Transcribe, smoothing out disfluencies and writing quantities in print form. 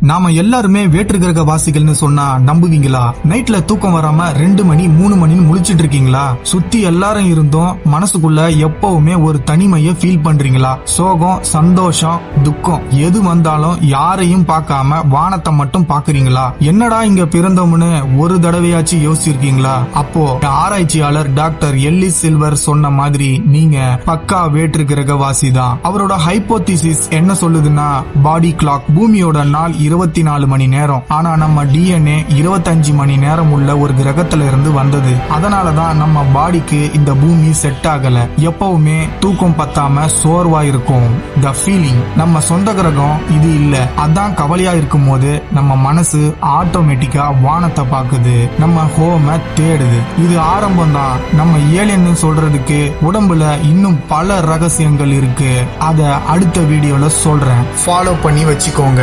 நாம எல்லாருமே வேற்று கிரக வாசிகள்னு சொன்னா நம்புவீங்களா? நைட்ல தூக்கம் வராம 2 மணி 3 மணின்னு முழிச்சிட்டு இருக்கீங்களா? சுத்தி எல்லாரும் இருந்தும் மனசுக்குள்ள எப்பவுமே ஒரு தனிமையை ஃபீல் பண்றீங்களா? சோகம், சந்தோஷம், துக்கம் எது வந்தாலும் யாரையும் பார்க்காம வானத்தை மட்டும் பாக்குறீங்களா? என்னடா இங்க பிறந்தோம்னு ஒரு தடவையாச்சும் யோசிச்சிருக்கீங்களா? அப்போ ஆராய்ச்சியாளர் டாக்டர் எல்லிஸ் சில்வர் சொன்ன மாதிரி நீங்க பக்கா வேற்று கிரகவாசி தான். அவரோட ஹைப்போதிசிஸ் என்ன சொல்லுதுன்னா, பாடி கிளாக் பூமியோட நாள் 24 மணி நேரம், ஆனா நம்ம டிஎன்ஏ 25 மணி நேரம் உள்ள ஒரு கிரகத்துல இருந்து வந்தது. அதனாலதான் நம்ம பாடிக்கு இந்த பூமி செட் ஆகல. எப்பவுமே தூக்கம் பத்தாம சோர்வா இருக்கும். த ஃபீலிங் நம்ம சொந்த கிரகம் இது இல்ல. அதான் கவலையா இருக்கும் போது நம்ம மனசு ஆட்டோமேட்டிக்கா வானத்தை பாக்குது, நம்ம ஹோம தேடுது. இது ஆரம்பம் தான். நம்ம ஏலியன்னு சொல்றதுக்கு உடம்புல இன்னும் பல ரகசியங்கள் இருக்கு. அத அடுத்த வீடியோல சொல்றேன். ஃபாலோ பண்ணி வச்சுக்கோங்க.